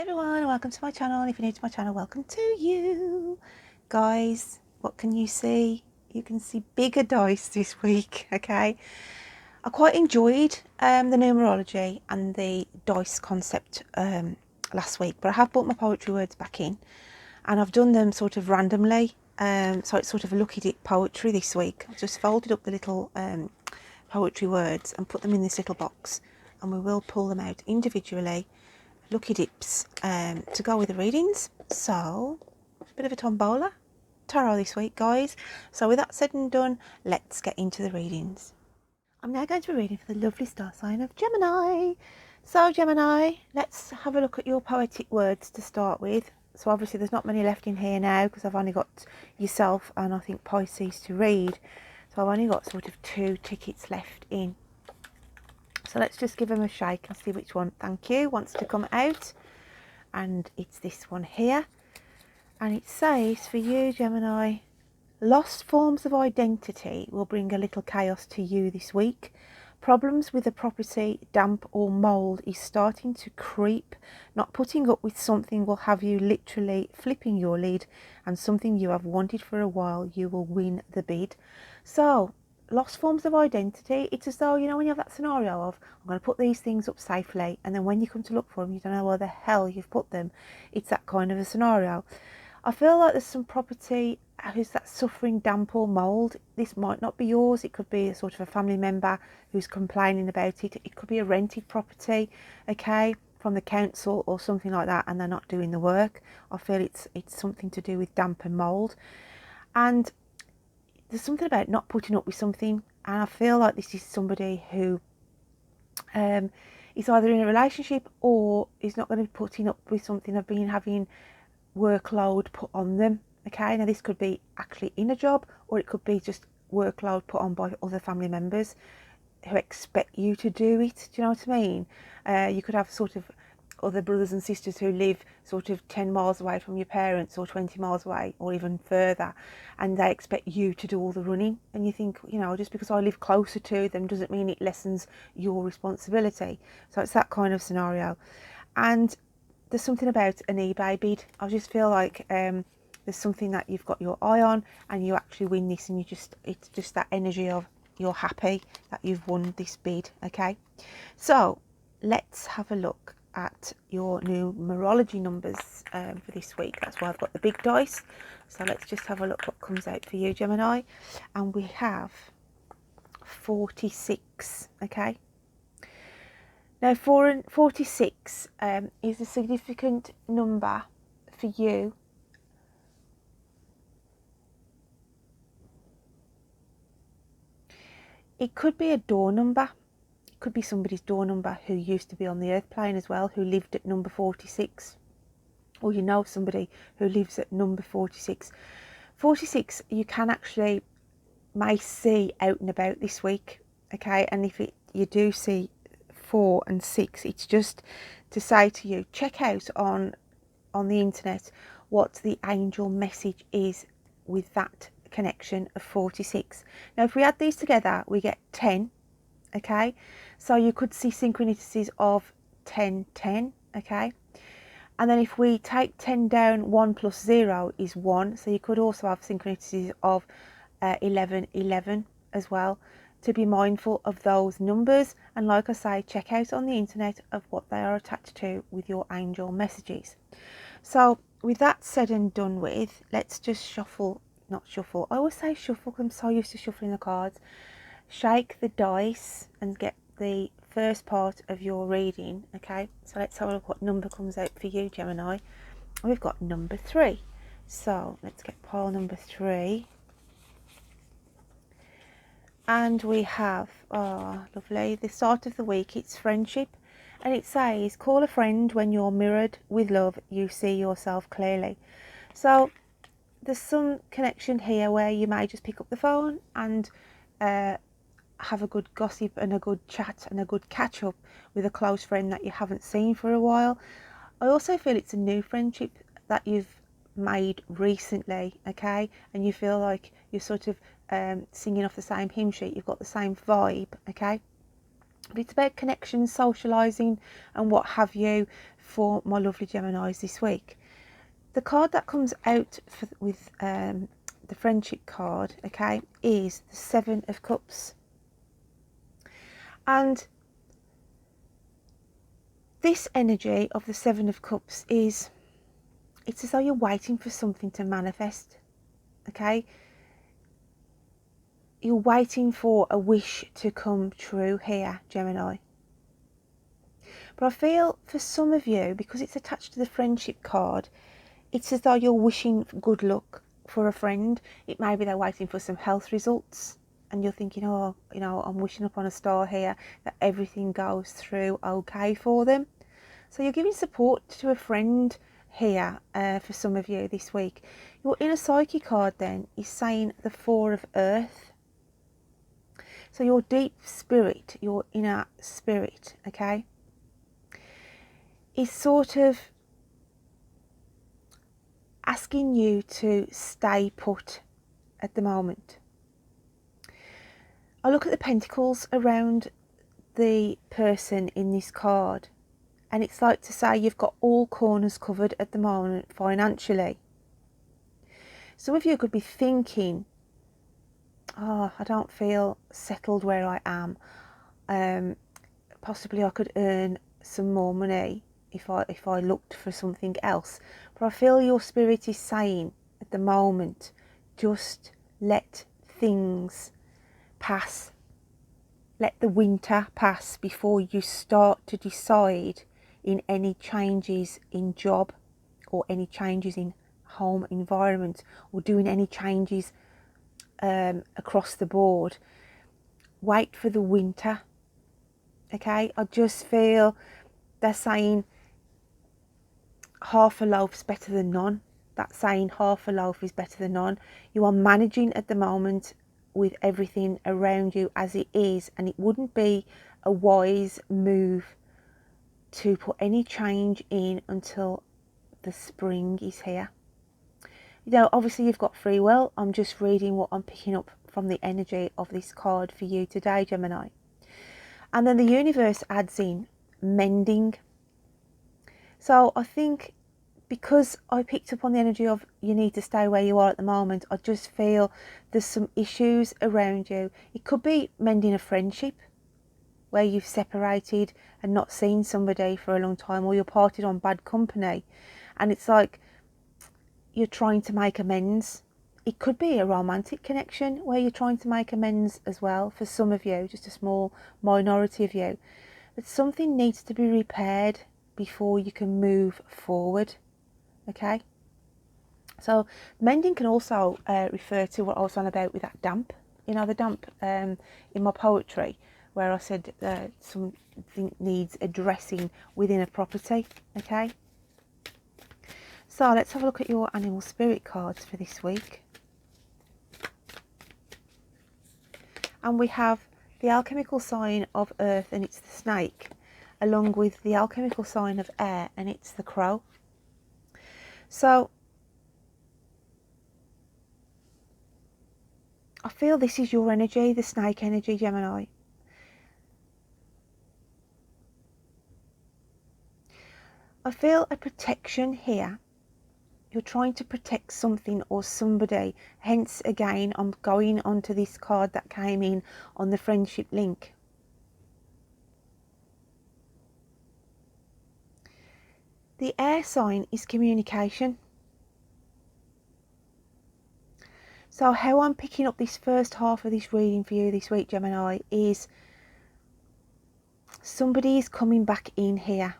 Hi everyone, welcome to my channel. If you're new to my channel, welcome to you. Guys, what can you see? You can see bigger dice this week, okay? I quite enjoyed the numerology and the dice concept last week, but I have brought my poetry words back in and I've done them sort of randomly. So it's sort of a lucky dip poetry this week. I've just folded up the little poetry words and put them in this little box, and we will pull them out individually, lucky dips, to go with the readings. So a bit of a tombola tarot this week, guys. So with that said and done, let's get into the readings. I'm now going to be reading for the lovely star sign of Gemini. So Gemini, let's have a look at your poetic words to start with. So obviously there's not many left in here now because I've only got yourself and I think Pisces to read. So I've only got sort of 2 tickets left in. So let's just give them a shake and see which one, thank you, wants to come out. And it's this one here. And it says for you, Gemini, lost forms of identity will bring a little chaos to you this week. Problems with the property, damp or mould is starting to creep. Not putting up with something will have you literally flipping your lid, and something you have wanted for a while, you will win the bid. So lost forms of identity, it's as though, you know, when you have that scenario of, I'm going to put these things up safely, and then when you come to look for them, you don't know where the hell you've put them. It's that kind of a scenario. I feel like there's some property who's that suffering damp or mould. This might not be yours. It could be a sort of a family member who's complaining about it. It could be a rented property, okay, from the council or something like that, and they're not doing the work. I feel it's something to do with damp and mould. And there's something about not putting up with something, and I feel like this is somebody who is either in a relationship or is not going to be putting up with something. They've been having workload put on them, okay? Now this could be actually in a job, or it could be just workload put on by other family members who expect you to do it. Do you know what I mean? You could have sort of other brothers and sisters who live sort of 10 miles away from your parents, or 20 miles away, or even further, and they expect you to do all the running, and you think, you know, just because I live closer to them doesn't mean it lessens your responsibility. So it's that kind of scenario. And there's something about an eBay bid. I just feel like there's something that you've got your eye on and you actually win this, and it's just that energy of you're happy that you've won this bid, okay? So let's have a look at your numerology numbers for this week. That's why I've got the big dice. So let's just have a look what comes out for you, Gemini. And we have 46, okay? Now 46 is a significant number for you. It could be a door number. It could be somebody's door number who used to be on the earth plane as well, who lived at number 46. Or you know somebody who lives at number 46. 46 you can actually may see out and about this week, okay? And if you do see 4 and 6, it's just to say to you, check out on the internet what the angel message is with that connection of 46. Now if we add these together we get 10, okay? So you could see synchronicities of 10 10, okay? And then if we take 10 down, 1 plus 0 is 1, so you could also have synchronicities of 11 11 as well. To be mindful of those numbers, and like I say, check out on the internet of what they are attached to with your angel messages. So with that said and done with, let's just shuffle, not shuffle, I always say shuffle because I'm so used to shuffling the cards. Shake the dice and get the first part of your reading, okay? So let's have a look what number comes out for you, Gemini. We've got number 3. So let's get pile number 3. And we have, oh lovely, the start of the week, it's friendship. And it says, call a friend when you're mirrored with love, you see yourself clearly. So there's some connection here where you may just pick up the phone and have a good gossip and a good chat and a good catch up with a close friend that you haven't seen for a while. I also feel it's a new friendship that you've made recently, okay? And you feel like you're sort of singing off the same hymn sheet, you've got the same vibe, okay? But it's about connections, socialising and what have you, for my lovely Geminis this week. The card that comes out with the friendship card, okay, is the Seven of Cups. And this energy of the Seven of Cups it's as though you're waiting for something to manifest, okay? You're waiting for a wish to come true here, Gemini. But I feel for some of you, because it's attached to the friendship card, it's as though you're wishing good luck for a friend. It may be they're waiting for some health results and you're thinking, oh, you know, I'm wishing upon a star here that everything goes through okay for them. So you're giving support to a friend here for some of you this week. Your inner psyche card then is saying the Four of Earth. So your deep spirit, your inner spirit, okay, is sort of asking you to stay put at the moment. I look at the pentacles around the person in this card, and it's like to say you've got all corners covered at the moment financially. Some of you could be thinking, oh, I don't feel settled where I am. Possibly I could earn some more money if I looked for something else. But I feel your spirit is saying at the moment, just let things pass. Let the winter pass before you start to decide in any changes in job or any changes in home environment or doing any changes across the board. Wait for the winter, okay? I just feel they're saying half a loaf's better than none. That saying half a loaf is better than none. You are managing at the moment with everything around you as it is, and it wouldn't be a wise move to put any change in until the spring is here. You know, obviously you've got free will. I'm just reading what I'm picking up from the energy of this card for you today, Gemini. And then the universe adds in mending. So I think because I picked up on the energy of you need to stay where you are at the moment, I just feel there's some issues around you. It could be mending a friendship where you've separated and not seen somebody for a long time, or you're parted on bad company and it's like you're trying to make amends. It could be a romantic connection where you're trying to make amends as well for some of you, just a small minority of you. But something needs to be repaired before you can move forward, okay? So mending can also refer to what I was on about with that damp. You know, the damp in my poetry where I said something needs addressing within a property, okay? So let's have a look at your animal spirit cards for this week. And we have the alchemical sign of earth, and it's the snake, along with the alchemical sign of air, and it's the crow. So I feel this is your energy, the snake energy, Gemini. I feel a protection here. You're trying to protect something or somebody. Hence, again, I'm going on to this card that came in on the friendship link. The air sign is communication. So how I'm picking up this first half of this reading for you this week, Gemini, is somebody is coming back in here.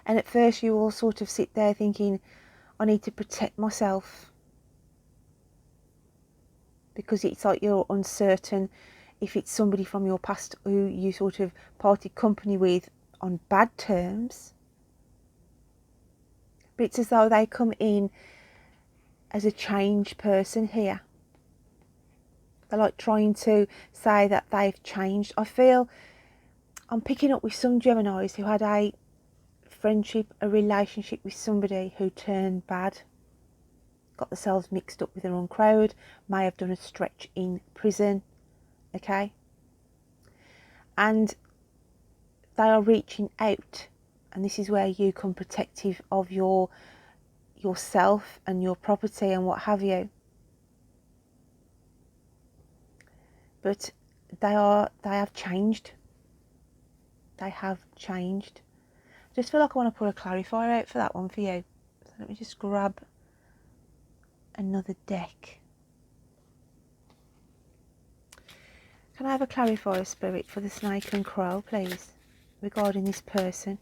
And at first you all sort of sit there thinking, I need to protect myself. Because it's like you're uncertain if it's somebody from your past who you sort of parted company with on bad terms. But it's as though they come in as a changed person here. They're like trying to say that they've changed. I feel I'm picking up with some Geminis who had a friendship, a relationship with somebody who turned bad, got themselves mixed up with the wrong crowd, may have done a stretch in prison, okay? And they are reaching out, and this is where you come protective of yourself and your property and what have you. But they have changed. They have changed. I just feel like I want to put a clarifier out for that one for you. So let me just grab another deck. Can I have a clarifier, Spirit, for the snake and crow, please, regarding this person?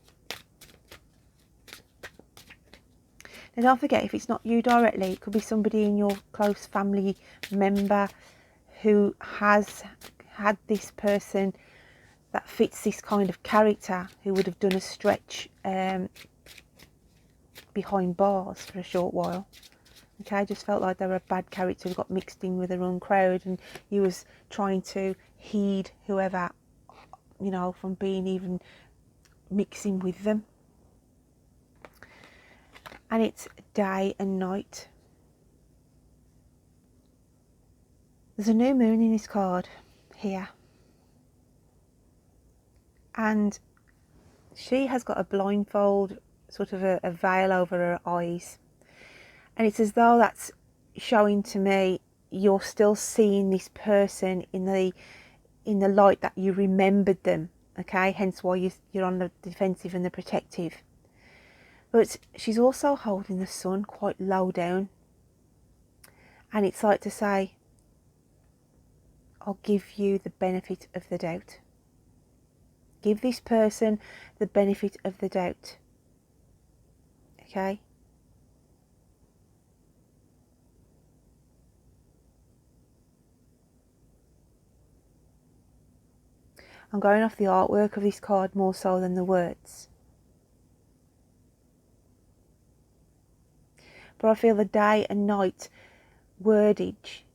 Now, don't forget, if it's not you directly, it could be somebody in your close family member who has had this person that fits this kind of character, who would have done a stretch behind bars for a short while. Okay, I just felt like they were a bad character who got mixed in with the wrong crowd, and you was trying to heed whoever, you know, from being even mixing with them. And it's day and night. There's a new moon in this card here, and she has got a blindfold, sort of a veil over her eyes, and it's as though that's showing to me you're still seeing this person in the light that you remembered them. Okay, hence why you're on the defensive and the protective. But she's also holding the sun quite low down, and it's like to say, I'll give you the benefit of the doubt. Give this person the benefit of the doubt. Okay? I'm going off the artwork of this card more so than the words. But I feel the day and night wordage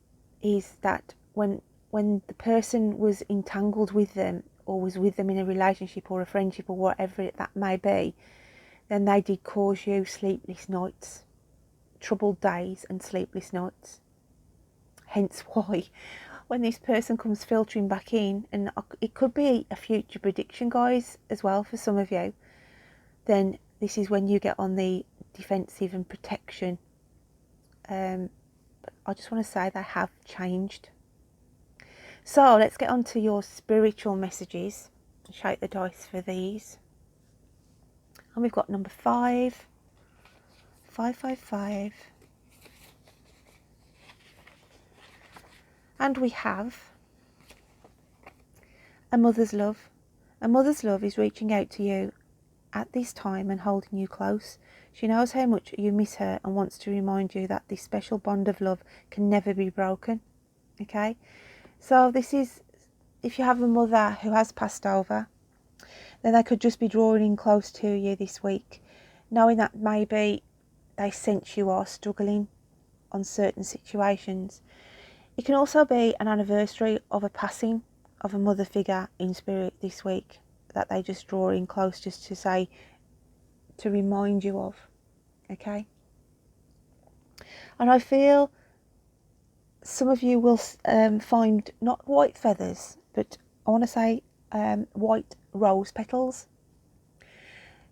is that when the person was entangled with them, or was with them in a relationship or a friendship or whatever that may be, then they did cause you sleepless nights, troubled days and sleepless nights. Hence why when this person comes filtering back in, and it could be a future prediction, guys, as well for some of you, then this is when you get on the defensive and protection. But I just want to say they have changed. So let's get on to your spiritual messages. Shake the dice for these. And we've got number 5, 555. And we have a mother's love. A mother's love is reaching out to you at this time and holding you close. She knows how much you miss her and wants to remind you that this special bond of love can never be broken. Okay? So this is, if you have a mother who has passed over, then they could just be drawing in close to you this week, knowing that maybe they sense you are struggling on certain situations. It can also be an anniversary of a passing of a mother figure in spirit this week that they just draw in close, just to say, to remind you of. Okay? And I feel some of you will find not white feathers, but I want to say white rose petals.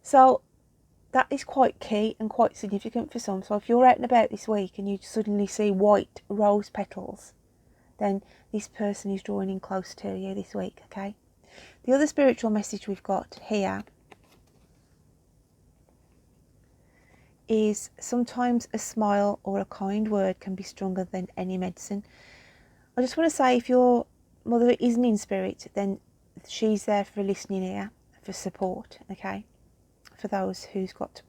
So that is quite key and quite significant for some. So if you're out and about this week and you suddenly see white rose petals, then this person is drawing in close to you this week. Okay? The other spiritual message we've got here is sometimes a smile or a kind word can be stronger than any medicine. I just want to say, if your mother isn't in spirit, then she's there for a listening ear, for support, okay? For those who's got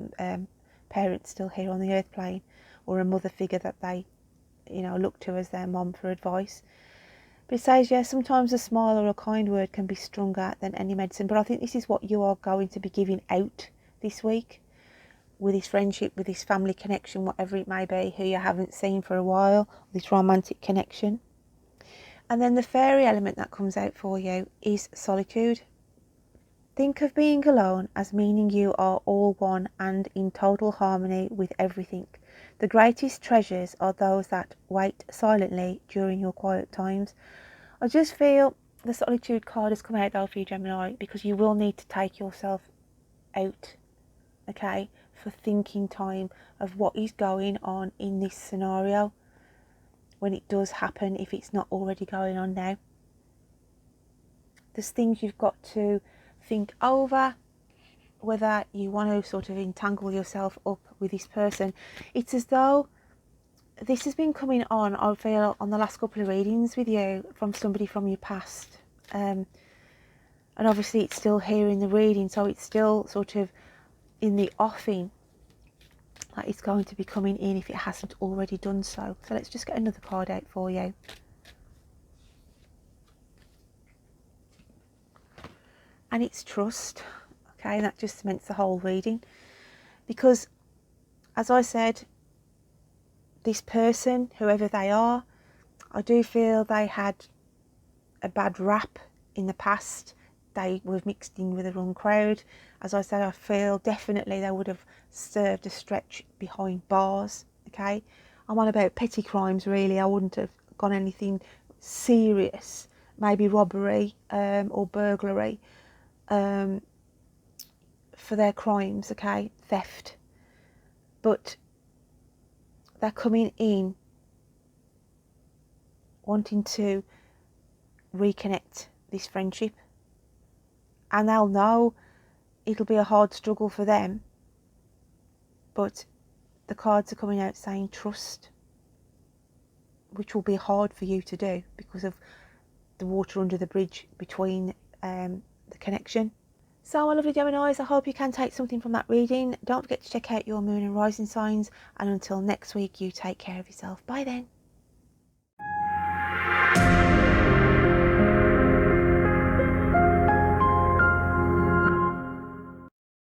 parents still here on the earth plane, or a mother figure that they, you know, look to as their mom for advice. But it says, yeah, sometimes a smile or a kind word can be stronger than any medicine. But I think this is what you are going to be giving out this week, with this friendship, with this family connection, whatever it may be, who you haven't seen for a while, this romantic connection. And then the fairy element that comes out for you is solitude. Think of being alone as meaning you are all one and in total harmony with everything. The greatest treasures are those that wait silently during your quiet times. I just feel the solitude card has come out though for you, Gemini, because you will need to take yourself out, okay, for thinking time of what is going on in this scenario when it does happen, if it's not already going on now. There's things you've got to think over, whether you want to sort of entangle yourself up with this person. It's as though this has been coming on, I feel, on the last couple of readings with you from somebody from your past. And obviously it's still here in the reading, so it's still sort of in the offing that it's going to be coming in if it hasn't already done so. So let's just get another card out for you. And it's trust. Okay, and that just cements the whole reading. Because, as I said, this person, whoever they are, I do feel they had a bad rap in the past. They were mixed in with the wrong crowd. As I said, I feel definitely they would have served a stretch behind bars. Okay, I'm on about petty crimes really. I wouldn't have gone anything serious, maybe robbery or burglary for their crimes, okay, theft. But they're coming in wanting to reconnect this friendship, and they'll know it'll be a hard struggle for them, but the cards are coming out saying trust, which will be hard for you to do because of the water under the bridge between the connection. So my lovely Geminis, I hope you can take something from that reading. Don't forget to check out your moon and rising signs, and until next week, you take care of yourself. Bye then.